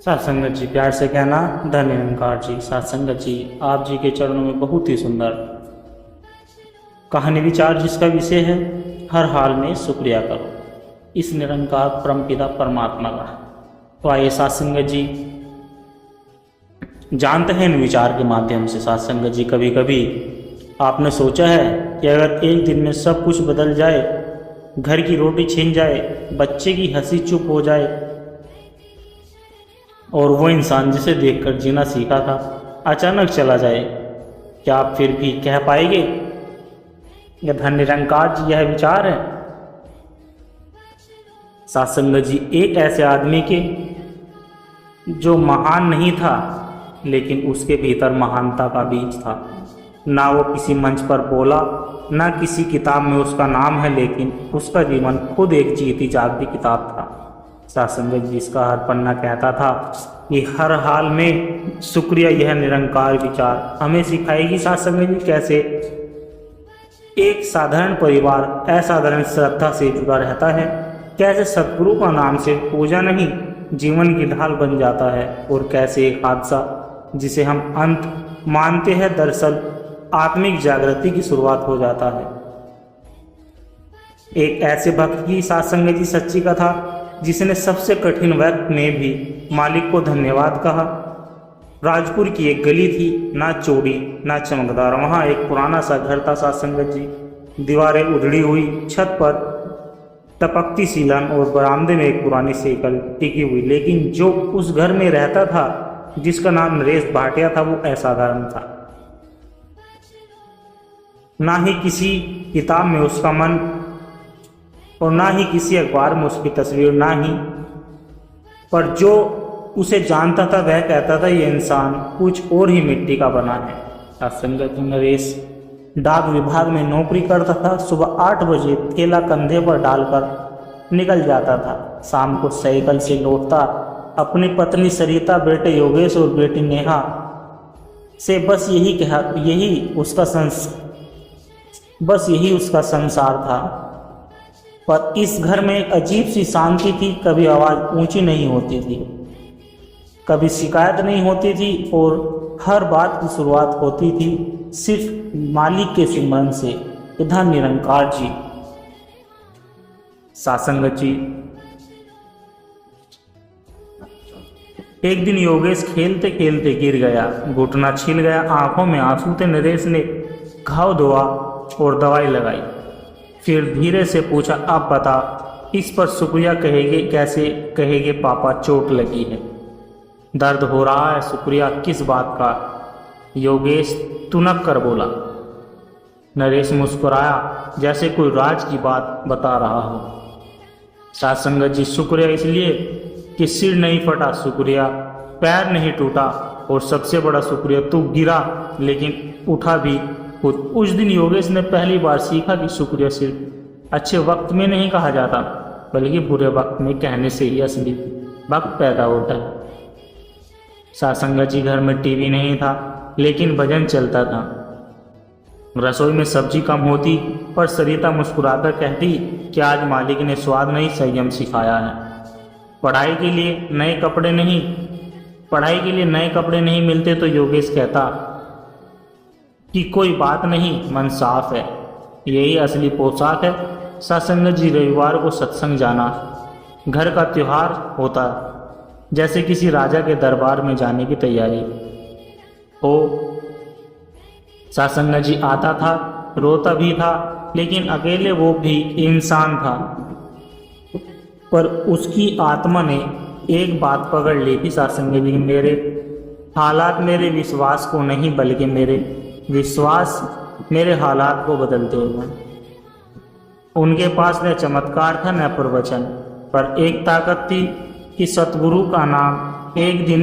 सत्संगत जी, प्यार से कहना धन निरंकार जी। सत्संगत जी, आप जी के चरणों में बहुत ही सुंदर कहानी विचार जिसका विषय है हर हाल में शुक्रिया करो इस निरंकार परमपिता परमात्मा का। तो आइए सत्संगत जी जानते हैं इन विचार के माध्यम से। सत्संगत जी, कभी कभी आपने सोचा है कि अगर एक दिन में सब कुछ बदल जाए, घर की रोटी छिन जाए, बच्चे की हंसी चुप हो जाए और वो इंसान जिसे देखकर जीना सीखा था अचानक चला जाए, क्या आप फिर भी कह पाएंगे या धन निरंकार जी यह विचार है? सत्संगत जी, एक ऐसे आदमी के जो महान नहीं था लेकिन उसके भीतर महानता का बीज था। ना वो किसी मंच पर बोला, ना किसी किताब में उसका नाम है, लेकिन उसका जीवन खुद एक जीती जागती किताब था। सत्संगत जी, इसका हर पन्ना कहता था कि हर हाल में शुक्रिया। यह निरंकार विचार हमें सिखाएगी सत्संगत जी कैसे एक साधारण परिवार असाधारण श्रद्धा से जुड़ा रहता है, कैसे सतगुरु का नाम से पूजा नहीं जीवन की ढाल बन जाता है, और कैसे एक हादसा जिसे हम अंत मानते हैं दरअसल आत्मिक जागृति की शुरुआत हो जाता है। एक ऐसे भक्त की सत्संगत जी सच्ची कथा जिसने सबसे कठिन वक्त में भी मालिक को धन्यवाद कहा। राजपुर की एक गली थी, ना चौड़ी ना चमकदार। वहाँ एक पुराना सा घर था सत्संगत जी। दीवारें उधड़ी हुई, छत पर टपकती सीलन और बरामदे में एक पुरानी साइकिल टिकी हुई। लेकिन जो उस घर में रहता था, जिसका नाम नरेश भाटिया था, वो असाधारण था। ना ही किसी किताब में उसका मन और ना ही किसी अखबार में उसकी तस्वीर, ना ही पर जो उसे जानता था वह कहता था ये इंसान कुछ और ही मिट्टी का बना है। सत्संगत नरेश डाक विभाग में नौकरी करता था। सुबह 8 बजे थैला कंधे पर डालकर निकल जाता था। शाम को साइकिल से लौटता अपनी पत्नी सरिता, बेटे योगेश और बेटी नेहा से बस यही उसका संसार था। पर इस घर में एक अजीब सी शांति थी। कभी आवाज़ ऊंची नहीं होती थी, कभी शिकायत नहीं होती थी, और हर बात की शुरुआत होती थी सिर्फ मालिक के सिमरन से, धन निरंकार जी। सत्संगत जी, एक दिन योगेश खेलते खेलते गिर गया, घुटना छिल गया, आंखों में आंसू थे। नरेश ने घाव धोआ और दवाई लगाई, फिर धीरे से पूछा, अब बता, इस पर शुक्रिया कहेंगे कैसे? कहेंगे पापा चोट लगी है, दर्द हो रहा है। शुक्रिया किस बात का? योगेश तुनक कर बोला। नरेश मुस्कुराया जैसे कोई राज की बात बता रहा हो। सत्संगत जी, शुक्रिया इसलिए कि सिर नहीं फटा, शुक्रिया पैर नहीं टूटा, और सबसे बड़ा शुक्रिया तू गिरा लेकिन उठा भी खुद। उस दिन योगेश ने पहली बार सीखा कि शुक्रिया सिर्फ अच्छे वक्त में नहीं कहा जाता, बल्कि बुरे वक्त में कहने से ही असली वक्त पैदा होता है। सत्संगत जी, घर में टीवी नहीं था लेकिन भजन चलता था। रसोई में सब्जी कम होती, पर सरिता मुस्कुराकर कहती कि आज मालिक ने स्वाद नहीं संयम सिखाया है। पढ़ाई के लिए नए कपड़े नहीं मिलते तो योगेश कहता कि कोई बात नहीं, मन साफ है, यही असली पोशाक है। सत्संगत जी, रविवार को सत्संग जाना घर का त्योहार होता, जैसे किसी राजा के दरबार में जाने की तैयारी हो। सत्संगत जी आता था, रोता भी था, लेकिन अकेले वो भी इंसान था। पर उसकी आत्मा ने एक बात पकड़ ली थी सत्संगत जी, मेरे हालात मेरे विश्वास को नहीं, बल्कि मेरे विश्वास मेरे हालात को बदलते हुए। उनके पास न चमत्कार था न प्रवचन, पर एक ताकत थी कि सतगुरु का नाम। एक दिन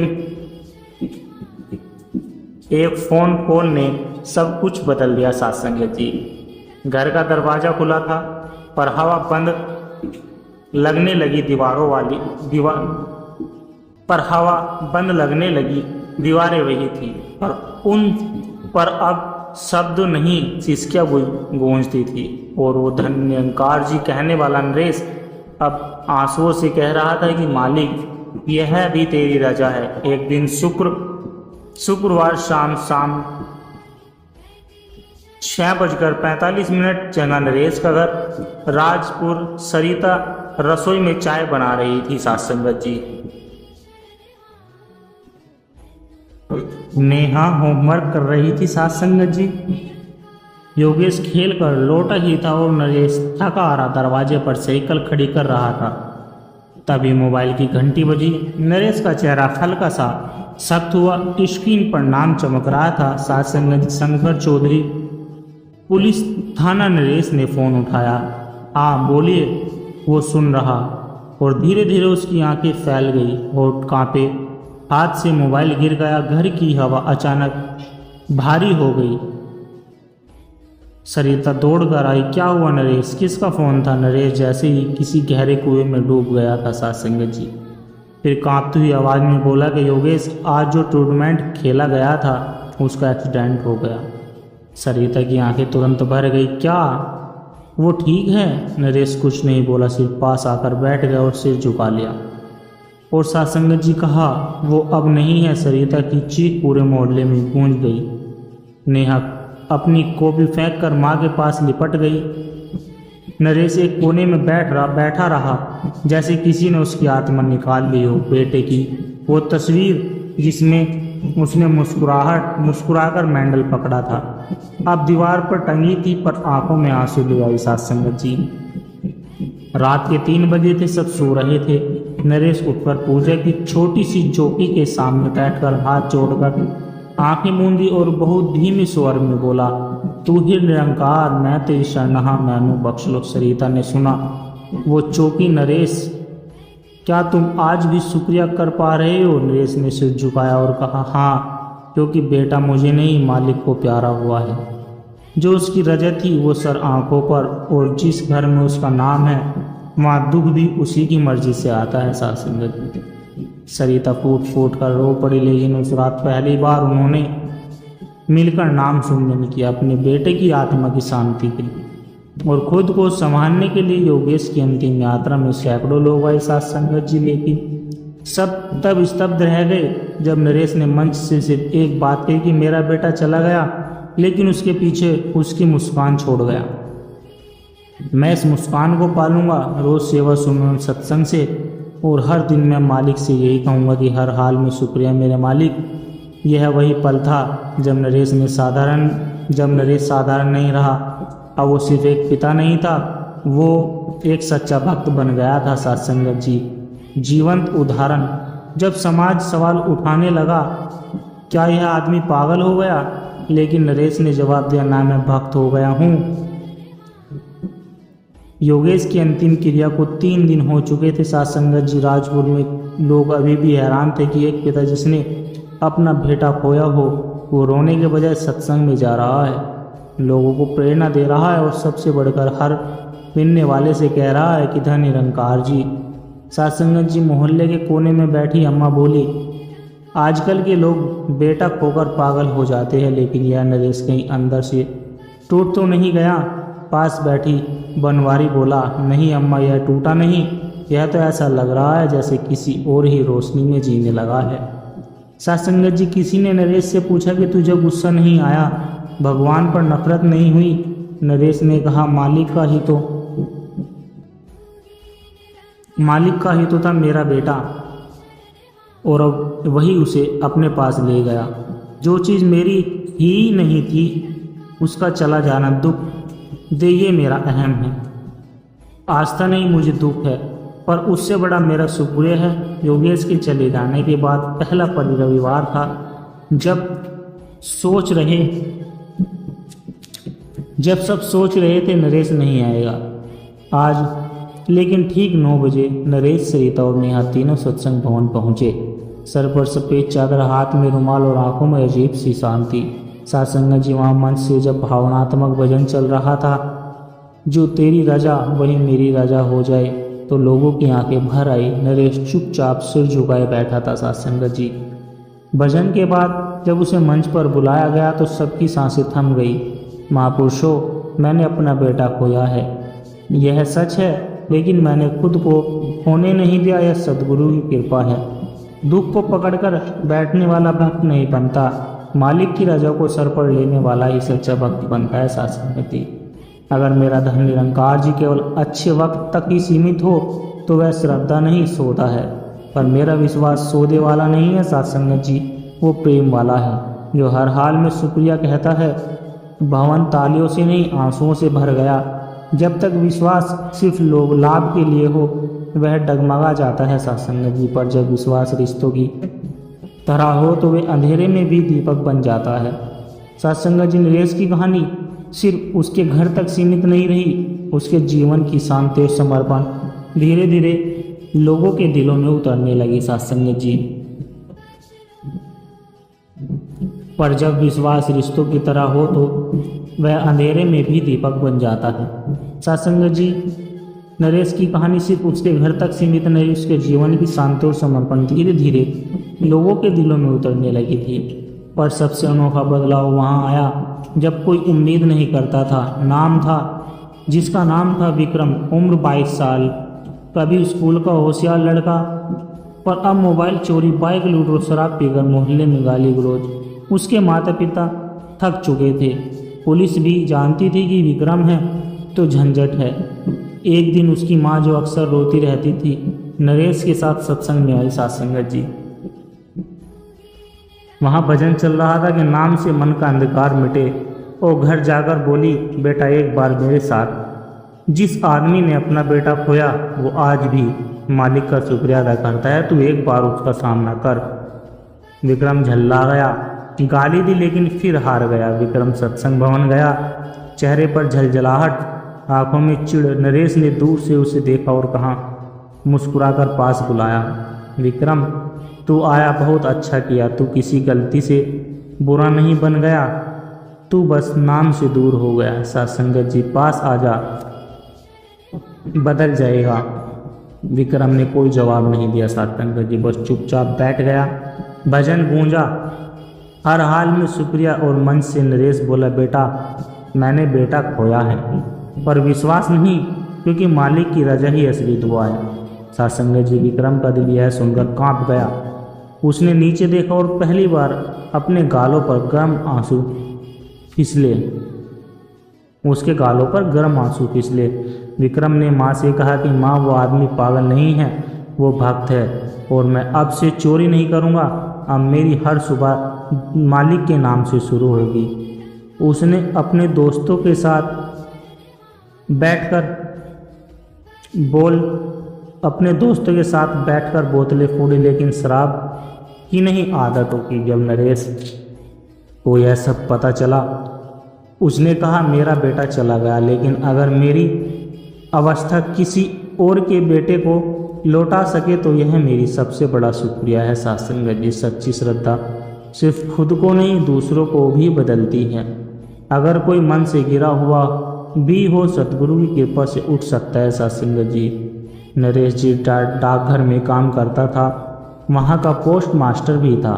एक फोन कॉल ने सब कुछ बदल दिया। सत्संगत जी, घर का दरवाजा खुला था, पर हवा बंद लगने लगी दीवारें वही थी, पर उन पर अब शब्द नहीं सिसकियां गूंजती थी। और वो धन निरंकार जी कहने वाला नरेश अब आंसुओं से कह रहा था कि मालिक, यह भी तेरी रजा है। एक दिन शुक्रवार शाम 6:45 जगह नरेश का घर। राजपुर सरिता रसोई में चाय बना रही थी। साथ संगत जी, नेहा होमवर्क कर रही थी। साथ संगत जी, योगेश खेल कर लौटा ही था और नरेश थका आ रहा दरवाजे पर साइकिल खड़ी कर रहा था। तभी मोबाइल की घंटी बजी। नरेश का चेहरा हल्का सा सख्त हुआ। स्क्रीन पर नाम चमक रहा था, साथ संगत शंकर चौधरी, पुलिस थाना। नरेश ने फोन उठाया। हाँ बोलिए, वो सुन रहा और धीरे धीरे उसकी आंखें फैल गई, होठ कांपे, हाथ से मोबाइल गिर गया। घर की हवा अचानक भारी हो गई। सरिता दौड़ कर आई। क्या हुआ नरेश? किसका फोन था? नरेश जैसे ही किसी गहरे कुएं में डूब गया था। साथ संगत जी, फिर कांपती हुई आवाज में बोला कि योगेश, आज जो टूर्नामेंट खेला गया था उसका एक्सीडेंट हो गया। सरिता की आंखें तुरंत भर गई। क्या वो ठीक है? नरेश कुछ नहीं बोला, सिर्फ पास आकर बैठ गया और सिर झुका लिया। और साथ संगत जी कहा, वो अब नहीं है। सरिता की चीख पूरे मोहल्ले में गूंज गई। नेहा अपनी कॉपी फेंक कर माँ के पास लिपट गई। नरेश एक कोने में बैठा रहा, जैसे किसी ने उसकी आत्मा निकाल ली हो। बेटे की वो तस्वीर जिसमें उसने मुस्कुराकर मेडल पकड़ा था, अब दीवार पर टंगी थी, पर आंखों में आंसू ले आई। साथ संगत जी, रात के 3 बजे थे, सब सो रहे थे। नरेश उठकर पूजा की छोटी सी चौकी के सामने बैठकर हाथ जोड़कर आंखें मूंदी और बहुत धीमे स्वर में बोला, तू ही निरंकार, मैं तेरी शरणहा, मैनू बख्श लो। सरिता ने सुना वो चौकी। नरेश, क्या तुम आज भी शुक्रिया कर पा रहे हो? नरेश ने सिर झुकाया और कहा, हाँ, क्योंकि बेटा मुझे नहीं, मालिक को प्यारा हुआ है। जो उसकी रजा थी वो सर आंखों पर, और जिस घर में उसका नाम है वहाँ दुख भी उसी की मर्जी से आता है। साथ संगत, सरिता फूट फूट कर रो पड़ी, लेकिन उस रात पहली बार उन्होंने मिलकर नाम सुनने में किया अपने बेटे की आत्मा की शांति के लिए। और खुद को संभालने के लिए योगेश की अंतिम यात्रा में सैकड़ों लोग आए। साथ संगत जी, लेकिन सब तब स्तब्ध रह गए जब नरेश ने मंच से सिर्फ एक बात कही कि मेरा बेटा चला गया, लेकिन उसके पीछे उसकी मुस्कान छोड़ गया। मैं इस मुस्कान को पालूंगा, रोज सेवा सुनूंगा सत्संग से, और हर दिन मैं मालिक से यही कहूँगा कि हर हाल में शुक्रिया मेरे मालिक। यह वही पल था जब नरेश साधारण नहीं रहा। अब वो सिर्फ एक पिता नहीं था, वो एक सच्चा भक्त बन गया था। साथ संगत जी, जीवंत उदाहरण। जब समाज सवाल उठाने लगा, क्या यह आदमी पागल हो गया? लेकिन नरेश ने जवाब दिया, ना, मैं भक्त हो गया हूँ। योगेश की अंतिम क्रिया को 3 दिन हो चुके थे। साथ संगत जी, राजपुर में लोग अभी भी हैरान थे कि एक पिता जिसने अपना बेटा खोया हो, वो रोने के बजाय सत्संग में जा रहा है, लोगों को प्रेरणा दे रहा है, और सबसे बढ़कर हर मिलने वाले से कह रहा है कि धन निरंकार जी। साथ संगत जी, मोहल्ले के कोने में बैठी अम्मा बोली, आजकल के लोग बेटा खोकर पागल हो जाते हैं, लेकिन यह नरेश कहीं अंदर से टूट तो नहीं गया? पास बैठी बनवारी बोला, नहीं अम्मा, यह टूटा नहीं, यह तो ऐसा लग रहा है जैसे किसी और ही रोशनी में जीने लगा है। साथ संगत जी, किसी ने नरेश से पूछा कि तुझे गुस्सा नहीं आया, भगवान पर नफरत नहीं हुई? नरेश ने कहा, मालिक का ही तो था मेरा बेटा, और अब वही उसे अपने पास ले गया। जो चीज़ मेरी ही नहीं थी उसका चला जाना दुख दे, ये मेरा अहम है। आस्था नहीं, मुझे दुख है, पर उससे बड़ा मेरा शुक्रिया है। योगेश के चले जाने के बाद पहला रविवार था, जब सब सोच रहे थे नरेश नहीं आएगा आज। लेकिन ठीक 9 बजे नरेश, सरिता और नेहा तीनों सत्संग भवन पहुंचे। सर पर सफ़ेद चादर, हाथ में रुमाल और आंखों में अजीब सी शांति। साथ संगत जी, वहाँ मंच से जब भावनात्मक भजन चल रहा था, जो तेरी रजा वही मेरी रजा हो जाए, तो लोगों की आंखें भर आई। नरेश चुपचाप सिर झुकाए बैठा था। साथ संगत जी, भजन के बाद जब उसे मंच पर बुलाया गया तो सबकी सांसें थम गई। महापुरुषों, मैंने अपना बेटा खोया है, यह सच है, लेकिन मैंने खुद को होने नहीं दिया। यह सद्गुरु की कृपा है। दुख को पकड़कर बैठने वाला भक्त नहीं बनता, मालिक की रजा को सर पर लेने वाला ही सच्चा भक्त बनता है। साथ संगति, अगर मेरा धन निरंकार जी केवल अच्छे वक्त तक ही सीमित हो तो वह श्रद्धा नहीं, सौदा है। पर मेरा विश्वास सौदे वाला नहीं है साथ संगत जी, वो प्रेम वाला है जो हर हाल में शुक्रिया कहता है। भवन तालियों से नहीं आंसुओं से भर गया। जब तक विश्वास सिर्फ लोग लाभ के लिए हो वह डगमगा जाता है साथ संगत जी, पर जब विश्वास रिश्तों की तरह हो तो वे अंधेरे में भी दीपक बन जाता है। साथ संगत जी, नरेश की कहानी सिर्फ उसके घर तक सीमित नहीं रही, उसके जीवन की शांति और समर्पण धीरे धीरे लोगों के दिलों में उतरने लगी साथ संगत जी। पर जब विश्वास रिश्तों की तरह हो तो वह अंधेरे में भी दीपक बन जाता है। साथ संगत जी, नरेश की कहानी सिर्फ उसके घर तक सीमित नहीं, उसके जीवन की शांति और समर्पण धीरे धीरे लोगों के दिलों में उतरने लगी थी। पर सबसे अनोखा बदलाव वहाँ आया जब कोई उम्मीद नहीं करता था। नाम था जिसका नाम था विक्रम, उम्र 22 साल, कभी स्कूल का होशियार लड़का, पर अब मोबाइल चोरी, बाइक लूट और शराब पीकर मोहल्ले में गाली गलौज। उसके माता पिता थक चुके थे, पुलिस भी जानती थी कि विक्रम है तो झंझट है। एक दिन उसकी माँ जो अक्सर रोती रहती थी नरेश के साथ सत्संग में आई साथ संगत जी। वहाँ भजन चल रहा था कि नाम से मन का अंधकार मिटे, और घर जाकर बोली, बेटा एक बार मेरे साथ। जिस आदमी ने अपना बेटा खोया वो आज भी मालिक का शुक्रिया अदा करता है, तू एक बार उसका सामना कर। विक्रम झल्ला गया, गाली दी लेकिन फिर हार गया। विक्रम सत्संग भवन गया, चेहरे पर झलझलाहट, आंखों में चिढ़। नरेश ने दूर से उसे देखा और कहा, मुस्कुराकर पास बुलाया, विक्रम तू आया, बहुत अच्छा किया। तू किसी गलती से बुरा नहीं बन गया, तू बस नाम से दूर हो गया। साथ संगत जी, पास आ जा, बदल जाएगा। विक्रम ने कोई जवाब नहीं दिया। साथ संगत जी बस चुपचाप बैठ गया। भजन गूंजा, हर हाल में शुक्रिया, और मन से नरेश बोला, बेटा मैंने बेटा खोया है पर विश्वास नहीं, क्योंकि मालिक की रजा ही असली दुआ है। साथ संगत जी, विक्रम का दिल यह सुनकर कांप गया। उसने नीचे देखा और पहली बार अपने गालों पर गर्म आंसू फिसले। उसके गालों पर गर्म आंसू फिसले। विक्रम ने माँ से कहा कि माँ, वो आदमी पागल नहीं है, वो भक्त है, और मैं अब से चोरी नहीं करूँगा। अब मेरी हर सुबह मालिक के नाम से शुरू होगी। उसने अपने दोस्तों के साथ बैठकर बोतलें फोड़ी, लेकिन शराब की नहीं आदतों की। जब नरेश को यह सब पता चला उसने कहा, मेरा बेटा चला गया, लेकिन अगर मेरी अवस्था किसी और के बेटे को लौटा सके तो यह मेरी सबसे बड़ा शुक्रिया है। साथ संगत जी, सच्ची श्रद्धा सिर्फ खुद को नहीं दूसरों को भी बदलती है। अगर कोई मन से गिरा हुआ भी हो सतगुरु की कृपा से उठ सकता है। साथ संगत जी, नरेश जी डाकघर में काम करता था, वहाँ का पोस्ट मास्टर भी था।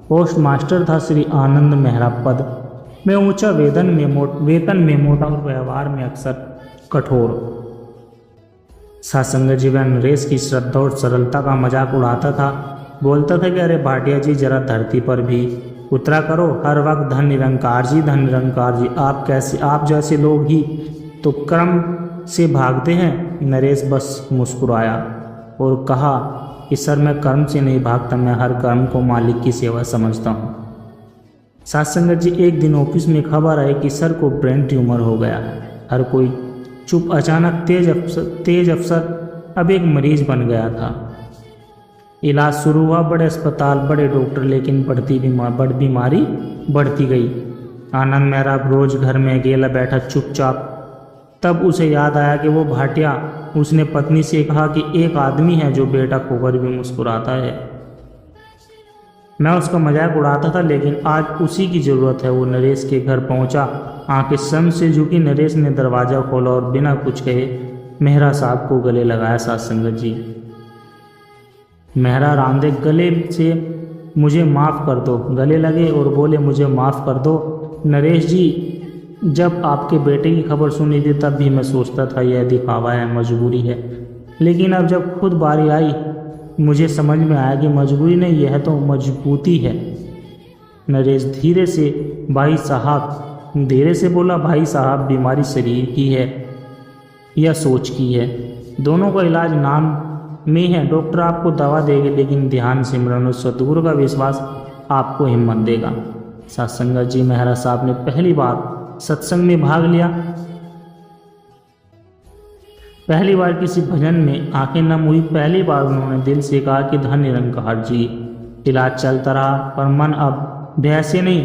पोस्ट मास्टर था श्री आनंद मेहरा, पद में ऊंचा, वेतन में मोटा और व्यवहार में अक्सर कठोर। साथ संगत जी, वह नरेश की श्रद्धा और सरलता का मजाक उड़ाता था। बोलता था कि अरे भाटिया जी, जरा धरती पर भी उतरा करो, हर वक्त धन निरंकार जी, धन निरंकार जी। आप जैसे लोग ही तो कर्म से भागते हैं। नरेश बस मुस्कुराया और कहा कि सर, मैं कर्म से नहीं भागता, मैं हर कर्म को मालिक की सेवा समझता हूँ। साथ संगत जी, एक दिन ऑफिस में खबर आई कि सर को ब्रेन ट्यूमर हो गया। हर कोई चुप। अचानक तेज अफसर अब एक मरीज बन गया था। इलाज शुरू हुआ, बड़े अस्पताल, बड़े डॉक्टर, लेकिन बीमारी बढ़ती गई। आनंद मेहरा रोज घर में अकेला बैठा चुपचाप। तब उसे याद आया कि वो भाटिया। उसने पत्नी से कहा कि एक आदमी है जो बेटा खोकर भी मुस्कुराता है। मैं उसका मजाक उड़ाता था, लेकिन आज उसी की ज़रूरत है। वो नरेश के घर पहुंचा, आंखें सम से झुकी। नरेश ने दरवाज़ा खोला और बिना कुछ कहे मेहरा साहब को गले लगाया। साथ संगत जी, मेहरा रांधे गले से, मुझे माफ़ कर दो, गले लगे और बोले, मुझे माफ़ कर दो नरेश जी, जब आपके बेटे की खबर सुनी थी तब भी मैं सोचता था यह दिखावा है, मजबूरी है, लेकिन अब जब खुद बारी आई मुझे समझ में आया कि मजबूरी नहीं, यह तो मजबूती है। नरेश धीरे से बोला, भाई साहब बीमारी शरीर की है या सोच की है, दोनों का इलाज नाम में है। डॉक्टर आपको दवा देंगे लेकिन ध्यान, सिमरन और सद्गुरु का विश्वास आपको हिम्मत देगा। सत्संगत जी मेहरा साहब ने पहली बार सत्संग में भाग लिया, पहली बार किसी भजन में आंखें नम हुई, पहली बार उन्होंने दिल से कहा कि धन निरंकार जी। इलाज चलता रहा पर मन अब भय से नहीं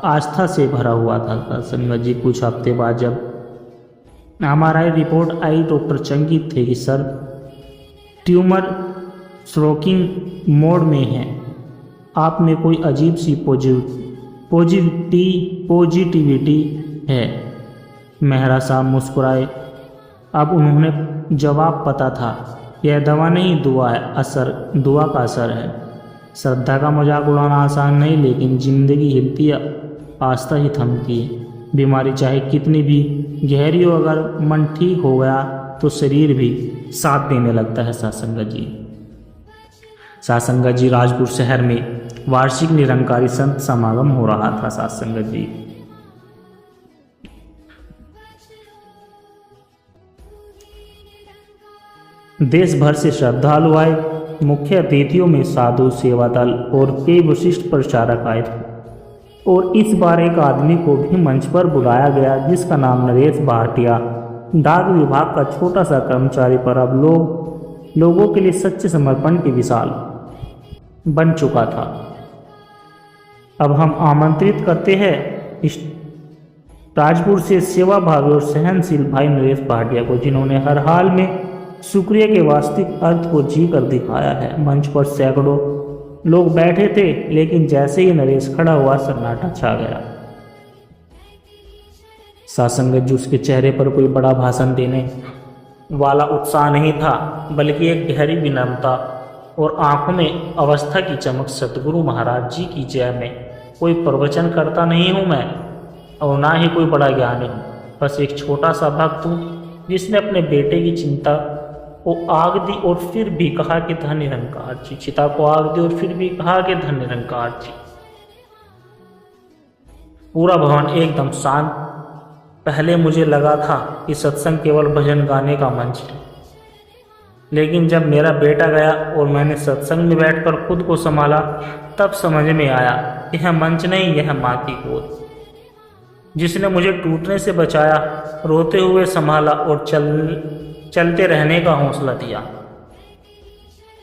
आस्था से भरा हुआ था। संगत जी कुछ हफ्ते बाद जब हमारी रिपोर्ट आई, डॉक्टर चंकित थे कि सर ट्यूमर श्रोकिंग मोड में है, आप में कोई अजीब सी पॉजिटिविटी है। मेहरा साहब मुस्कुराए, अब उन्होंने जवाब पता था, यह दवा नहीं दुआ है, दुआ का असर है। श्रद्धा का मजाक उड़ाना आसान नहीं, लेकिन जिंदगी हिलती है, आस्था ही थमती है। बीमारी चाहे कितनी भी गहरी हो, अगर मन ठीक हो गया तो शरीर भी साथ देने लगता है। सत्संगत जी राजपुर शहर में वार्षिक निरंकारी संत समागम हो रहा था। सत्संगत जी देश भर से श्रद्धालु आए, मुख्य अतिथियों में साधु, सेवा दल और कई विशिष्ट प्रचारक आए थे। और इस बार एक आदमी को भी मंच पर बुलाया गया जिसका नाम नरेश भाटिया, डाक विभाग का छोटा सा कर्मचारी, पर अब लोगों के लिए सच्चे समर्पण की मिसाल बन चुका था। अब हम आमंत्रित करते हैं इस राजपुर से सेवा भावी और सहनशील भाई नरेश भाटिया को, जिन्होंने हर हाल में शुक्रिया के वास्तविक अर्थ को जी कर दिखाया है। मंच पर सैकड़ों लोग बैठे थे, लेकिन जैसे ही नरेश खड़ा हुआ सन्नाटा छा गया। सत्संगत जी उसके चेहरे पर कोई बड़ा भाषण देने वाला उत्साह नहीं था, बल्कि एक गहरी विनम्रता और आंखों में अवस्था की चमक। सतगुरु महाराज जी की जय में कोई प्रवचन करता नहीं हूँ मैं, और ना ही कोई बड़ा ज्ञानी हूँ, बस एक छोटा सा भक्त हूँ जिसने अपने बेटे की चिंता को आग दी और फिर भी कहा कि धन निरंकार जी। चिता को आग दी और फिर भी कहा कि धन निरंकार जी। पूरा भवन एकदम शांत। पहले मुझे लगा था कि सत्संग केवल भजन गाने का मंच है, लेकिन जब मेरा बेटा गया और मैंने सत्संग में बैठकर खुद को संभाला, तब समझ में आया यह मंच नहीं, यह माँ की गोद, जिसने मुझे टूटने से बचाया, रोते हुए संभाला और चलते रहने का हौसला दिया।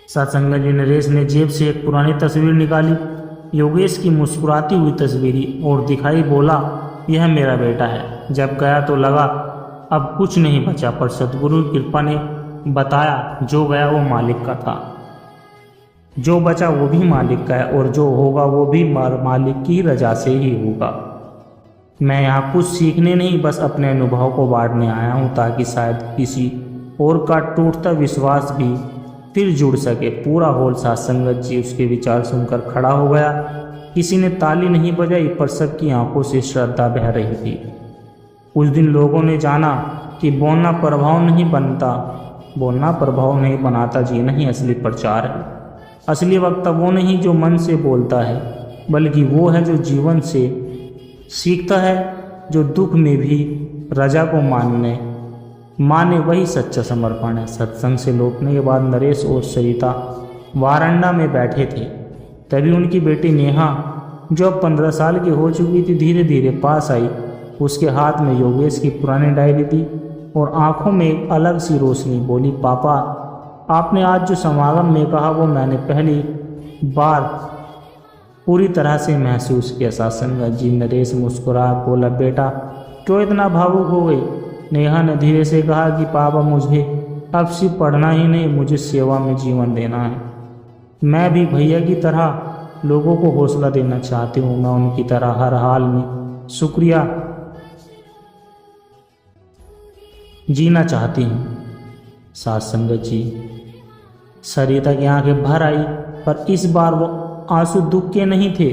सत्संगत जी नरेश ने जेब से एक पुरानी तस्वीर निकाली, योगेश की मुस्कुराती हुई तस्वीर, और दिखाई, बोला यह मेरा बेटा है। जब गया तो लगा अब कुछ नहीं बचा, पर सद्गुरु की कृपा ने बताया जो गया वो मालिक का था, जो बचा वो भी मालिक का है, और जो होगा वो भी मालिक की रजा से ही होगा। मैं यहाँ कुछ सीखने नहीं, बस अपने अनुभव को बांटने आया हूँ, ताकि शायद किसी और का टूटता विश्वास भी फिर जुड़ सके। पूरा हॉल सत्संगत जी उसके विचार सुनकर खड़ा हो गया। किसी ने ताली नहीं बजाई, पर सबकी आंखों से श्रद्धा बह रही थी। उस दिन लोगों ने जाना कि बोलना प्रभाव नहीं बनाता जी नहीं, असली प्रचार है। असली वक्ता वो नहीं जो मन से बोलता है, बल्कि वो है जो जीवन से सीखता है, जो दुख में भी रजा को माने वही सच्चा समर्पण है। सत्संग से लौटने के बाद नरेश और सरिता वारंडा में बैठे थे। तभी उनकी बेटी नेहा, जो अब 15 साल की हो चुकी थी, धीरे धीरे पास आई। उसके हाथ में योगेश की पुरानी डायरी थी और आंखों में एक अलग सी रोशनी। बोली, पापा आपने आज जो समागम में कहा वो मैंने पहली बार पूरी तरह से महसूस किया। सत्संगत जी नरेश मुस्कुरा बोला, बेटा क्यों इतना भावुक हो गई? नेहा ने धीरे से कहा कि पापा मुझे अब सिर्फ पढ़ना ही नहीं, मुझे सेवा में जीवन देना है। मैं भी भैया की तरह लोगों को हौसला देना चाहती हूँ। मैं उनकी तरह हर हाल में शुक्रिया जीना चाहती हूँ। सत्संगत जी सरिता की आंखें भर आई, पर इस बार वो आंसू दुख के नहीं थे।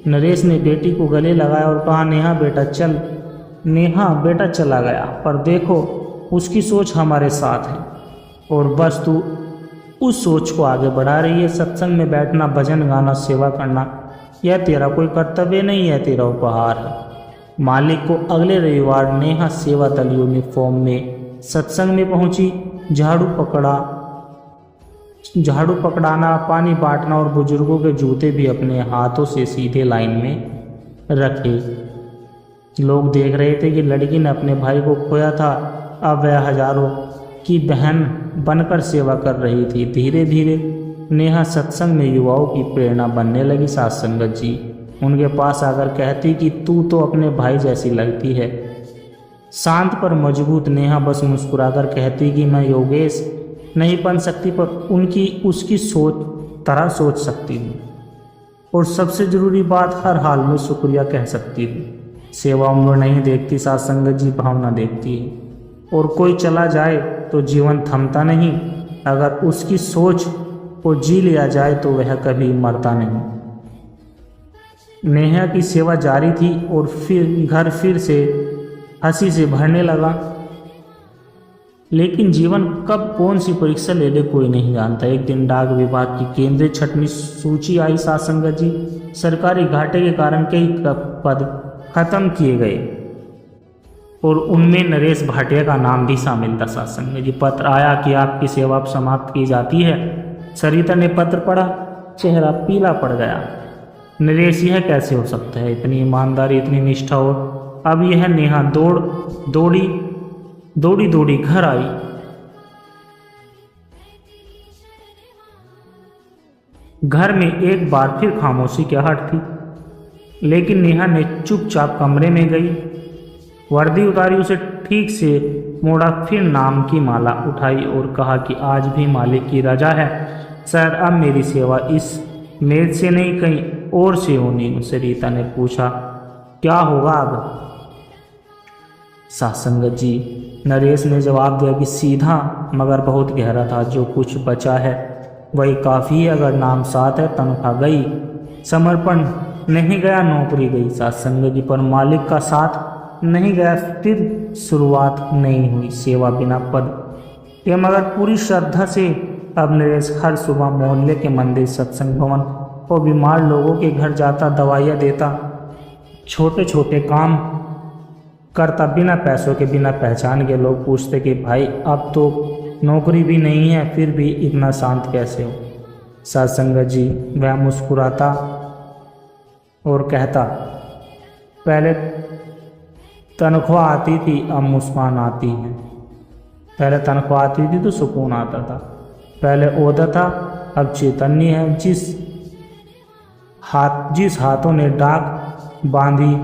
नरेश ने बेटी को गले लगाया और कहा, नेहा बेटा चल, नेहा बेटा चला गया, पर देखो उसकी सोच हमारे साथ है और बस तू उस सोच को आगे बढ़ा रही है। सत्संग में बैठना, भजन गाना, सेवा करना, यह तेरा कोई कर्तव्य नहीं है, तेरा उपहार है। मालिक को अगले रविवार नेहा सेवा दल यूनिफॉर्म में सत्संग में पहुंची। झाड़ू पकड़ाना, पानी बांटना और बुजुर्गों के जूते भी अपने हाथों से सीधे लाइन में रखे। लोग देख रहे थे कि लड़की ने अपने भाई को खोया था, अब वह हजारों की बहन बनकर सेवा कर रही थी। धीरे धीरे नेहा सत्संग में युवाओं की प्रेरणा बनने लगी। साथ संगत जी उनके पास आकर कहती कि तू तो अपने भाई जैसी लगती है। शांत पर मजबूत नेहा बस मुस्कुराकर कहती कि मैं योगेश नहीं बन सकती, पर उसकी तरह सोच सकती हूँ, और सबसे ज़रूरी बात, हर हाल में शुक्रिया कह सकती हूँ। सेवा उम्र नहीं देखती साथ संगत जी, भावना देखती है। और कोई चला जाए तो जीवन थमता नहीं, अगर उसकी सोच को जी लिया जाए तो वह कभी मरता नहीं। नेहा की सेवा जारी थी और फिर घर फिर से हंसी से भरने लगा। लेकिन जीवन कब कौन सी परीक्षा ले ले कोई नहीं जानता। एक दिन डाक विभाग की केंद्रीय छठवीं सूची आई। साथ संगत जी सरकारी घाटे के कारण कई पद खत्म किए गए और उनमें नरेश भाटिया का नाम भी शामिल था। साथ संगत जी पत्र आया कि आपकी सेवा अब समाप्त की जाती है। सरिता ने पत्र पढ़ा, चेहरा पीला पड़ गया। नरेश, यह कैसे हो सकता है? इतनी ईमानदारी, इतनी निष्ठा, और अब यह नेहा दौड़ी घर आई। घर में एक बार फिर खामोशी की आहट थी, लेकिन नेहा ने चुपचाप कमरे में गई, वर्दी उतारी, उसे ठीक से मोड़ा, फिर नाम की माला उठाई और कहा कि आज भी मालिक की रजा है, शायद अब मेरी सेवा इस मेज से नहीं कहीं और से होनी। सरिता ने पूछा, क्या होगा अब? साथ संगत जी नरेश ने जवाब दिया कि सीधा मगर बहुत गहरा था, जो कुछ बचा है वही काफ़ी है। अगर नाम साथ है, तनख्वाह गई, समर्पण नहीं गया, नौकरी गई। साथ संगत जी पर मालिक का साथ नहीं गया, फिर शुरुआत नहीं हुई सेवा बिना पद ये मगर पूरी श्रद्धा से। अब नरेश हर सुबह मोहल्ले के मंदिर, सत्संग भवन और बीमार लोगों के घर जाता, दवाइयाँ देता, छोटे छोटे काम करता, बिना पैसों के, बिना पहचान के। लोग पूछते कि भाई अब तो नौकरी भी नहीं है, फिर भी इतना शांत कैसे हो? साथ संगत जी वह मुस्कुराता और कहता, पहले तनख्वाह आती थी, अब मुस्कान आती है। पहले तनख्वाह आती थी तो सुकून आता था, पहले ओहदा था, अब चैतन्य है। जिस हाथों ने डाक बांधी,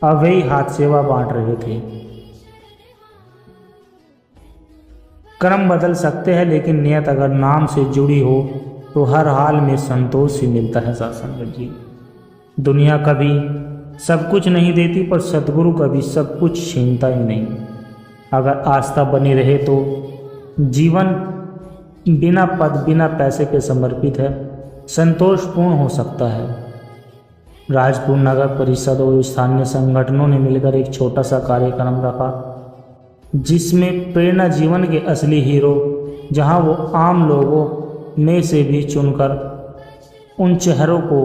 अब वही हाथ सेवा बांट रहे थे। कर्म बदल सकते हैं, लेकिन नियत अगर नाम से जुड़ी हो तो हर हाल में संतोष ही मिलता है। साथ संगत जी दुनिया कभी सब कुछ नहीं देती, पर सदगुरु कभी सब कुछ छीनता ही नहीं। अगर आस्था बनी रहे तो जीवन बिना पद, बिना पैसे के समर्पित है, संतोषपूर्ण हो सकता है। राजपुर नगर परिषद और स्थानीय संगठनों ने मिलकर एक छोटा सा कार्यक्रम रखा, जिसमें प्रेरणा जीवन के असली हीरो, जहां वो आम लोगों में से भी चुनकर उन चेहरों को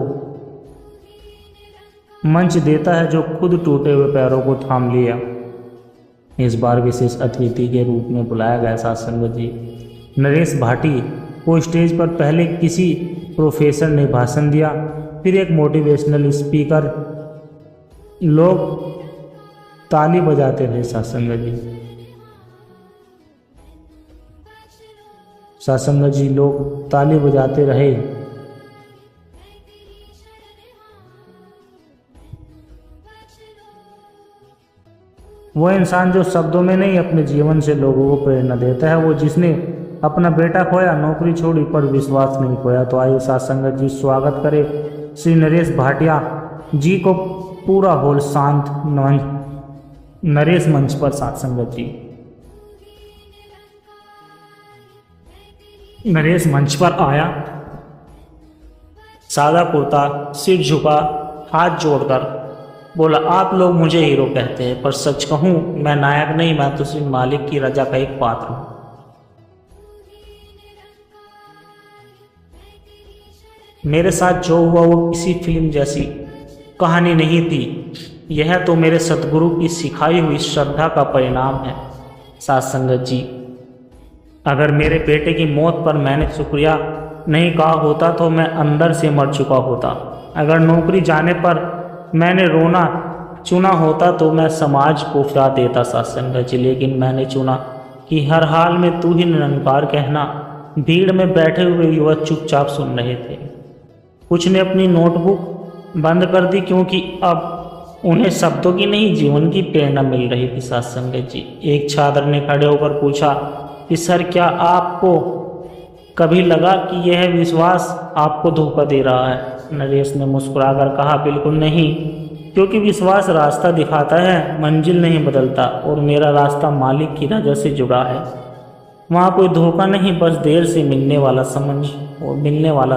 मंच देता है जो खुद टूटे हुए पैरों को थाम लिया। इस बार विशेष अतिथि के रूप में बुलाया गया साथ संगत जी नरेश भाटी को। स्टेज पर पहले किसी प्रोफेसर ने भाषण दिया, फिर एक मोटिवेशनल स्पीकर। लोग ताली बजाते रहे। साथ संगत जी लोग ताली बजाते रहे। वो इंसान जो शब्दों में नहीं, अपने जीवन से लोगों को प्रेरणा देता है, वो जिसने अपना बेटा खोया, नौकरी छोड़ी, पर विश्वास नहीं खोया। तो आइए साथ संगत जी स्वागत करें श्री नरेश भाटिया जी को। पूरा हॉल शांत, नरेश मंच पर। साथ संगत जी नरेश मंच पर आया, सादा कुर्ता, सिर झुका, हाथ जोड़कर बोला, आप लोग मुझे हीरो कहते हैं, पर सच कहूं मैं नायक नहीं, मैं तो सिर्फ मालिक की रजा का एक पात्र हूं। मेरे साथ जो हुआ वो किसी फिल्म जैसी कहानी नहीं थी, यह तो मेरे सतगुरु की सिखाई हुई श्रद्धा का परिणाम है। साथ संगत जी, अगर मेरे बेटे की मौत पर मैंने शुक्रिया नहीं कहा होता तो मैं अंदर से मर चुका होता। अगर नौकरी जाने पर मैंने रोना चुना होता तो मैं समाज को क्या देता। साथ संगत जी, लेकिन मैंने चुना कि हर हाल में तू ही निरंकार कहना। भीड़ में बैठे हुए युवक चुपचाप सुन रहे थे। कुछ ने अपनी नोटबुक बंद कर दी, क्योंकि अब उन्हें शब्दों की नहीं जीवन की प्रेरणा मिल रही थी। साथ संगत जी, एक छात्र ने खड़े होकर पूछा कि सर, क्या आपको कभी लगा कि यह विश्वास आपको धोखा दे रहा है? नरेश ने मुस्कुराकर कहा, बिल्कुल नहीं, क्योंकि विश्वास रास्ता दिखाता है, मंजिल नहीं बदलता, और मेरा रास्ता मालिक की रजा से जुड़ा है। वहाँ कोई धोखा नहीं, बस देर से मिलने वाला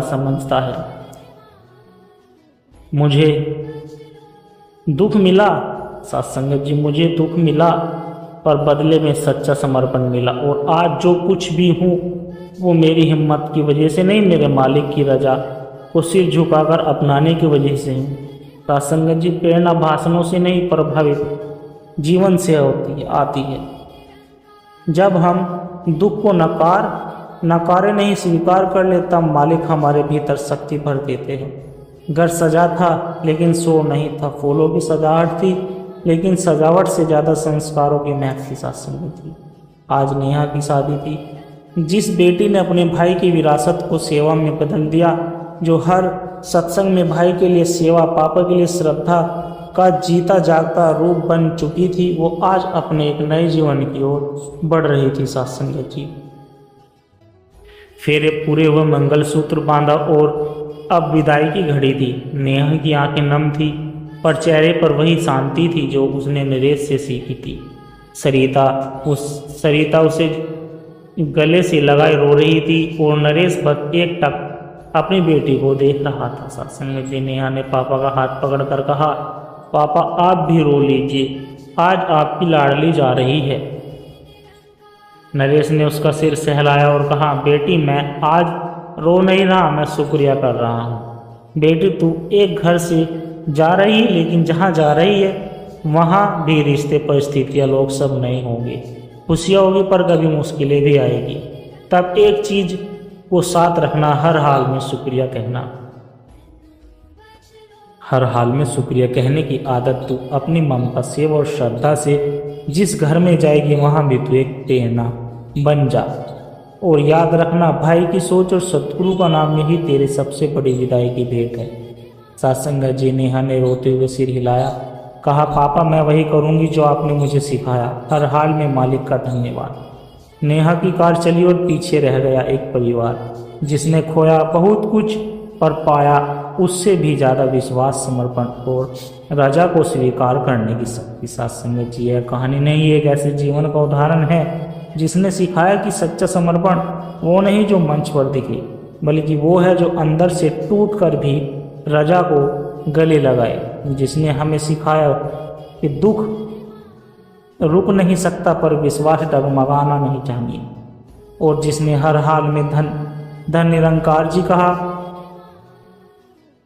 समझता है। मुझे दुख मिला साथ संगत जी, मुझे दुख मिला, पर बदले में सच्चा समर्पण मिला, और आज जो कुछ भी हूँ वो मेरी हिम्मत की वजह से नहीं, मेरे मालिक की रजा को सिर झुकाकर अपनाने की वजह से हूँ। साथ संगत जी, प्रेरणा भाषणों से नहीं प्रभावित जीवन से आती है। जब हम दुख को नकारे नहीं स्वीकार कर ले, तब मालिक हमारे भीतर शक्ति भर देते हैं। घर सजा था लेकिन शोर नहीं था, फूलों की सजावट थी लेकिन सजावट से ज़्यादा संस्कारों की महक थी। साथ संगत जी, आज नेहा की शादी थी। जिस बेटी ने अपने भाई की विरासत को सेवा में बदल दिया, जो हर सत्संग में भाई के लिए सेवा, पापा के लिए श्रद्धा का जीता जागता रूप बन चुकी थी, वो आज अपने एक नए जीवन की ओर बढ़ रही थी। साथ संगत जी, फेरे पूरे हुए, मंगलसूत्र बांधा और अब विदाई की घड़ी थी। नेहा की आंखें नम थी, पर चेहरे पर वही शांति थी जो उसने नरेश से सीखी थी। सरिता उसे गले से लगाए रो रही थी, और नरेश बस एक टक अपनी बेटी को देख रहा था। साथ संगत जी, नेहा ने पापा का हाथ पकड़कर कहा, पापा आप भी रो लीजिए, आज आपकी लाडली जा रही है। नरेश ने उसका सिर सहलाया और कहा, बेटी मैं आज रो नहीं रहा, मैं शुक्रिया कर रहा हूँ। बेटी तू एक घर से जा रही है, लेकिन जहाँ जा रही है वहाँ भी रिश्ते, परिस्थितियाँ, लोग सब नहीं होंगे। खुशियाँ होगी पर कभी मुश्किलें भी आएगी। तब एक चीज़ को साथ रखना, हर हाल में शुक्रिया कहना। हर हाल में शुक्रिया कहने की आदत तू अपनी ममता से और श्रद्धा से जिस घर में जाएगी वहाँ भी तू एक प्रेरणा बन जा। और याद रखना, भाई की सोच और सतगुरु का नाम यही तेरे सबसे बड़ी विदाई की भेंट है। साथ संगत जी, नेहा ने रोते हुए सिर हिलाया, कहा, पापा मैं वही करूँगी जो आपने मुझे सिखाया, हर हाल में मालिक का धन्यवाद। नेहा की कार चली और पीछे रह गया एक परिवार, जिसने खोया बहुत कुछ पर पाया उससे भी ज़्यादा विश्वास, समर्पण और रजा को स्वीकार करने की शक्ति। साथ संगत जी, यह कहानी नहीं, एक ऐसे जीवन का उदाहरण है जिसने सिखाया कि सच्चा समर्पण वो नहीं जो मंच पर दिखे, बल्कि वो है जो अंदर से टूट कर भी रजा को गले लगाए। जिसने हमें सिखाया कि दुख रुक नहीं सकता पर विश्वास डगमगाना नहीं चाहिए, और जिसने हर हाल में धन निरंकार जी कहा।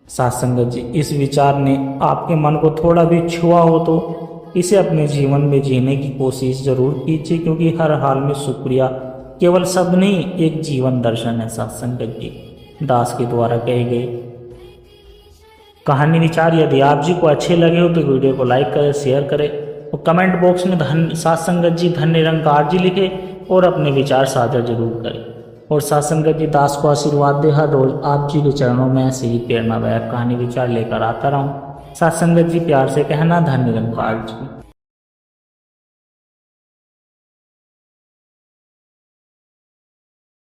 साथ संगत जी, इस विचार ने आपके मन को थोड़ा भी छुआ हो तो इसे अपने जीवन में जीने की कोशिश जरूर कीजिए, क्योंकि हर हाल में शुक्रिया केवल शब्द नहीं, एक जीवन दर्शन है। साथ संगत जी, दास के द्वारा कहे गए कहानी विचार यदि आप जी को अच्छे लगे हो तो वीडियो को लाइक करें, शेयर करें, और कमेंट बॉक्स में साथ संगत जी धन निरंकार जी लिखे और अपने विचार साझा जरूर करें। और साथ संगत जी, दास को आशीर्वाद दे, हर रोज आप जी के चरणों में ऐसे ही प्रेरणादायक कहानी विचार लेकर आता रहूं। साथ संगत जी, प्यार से कहना, धन निरंकार जी।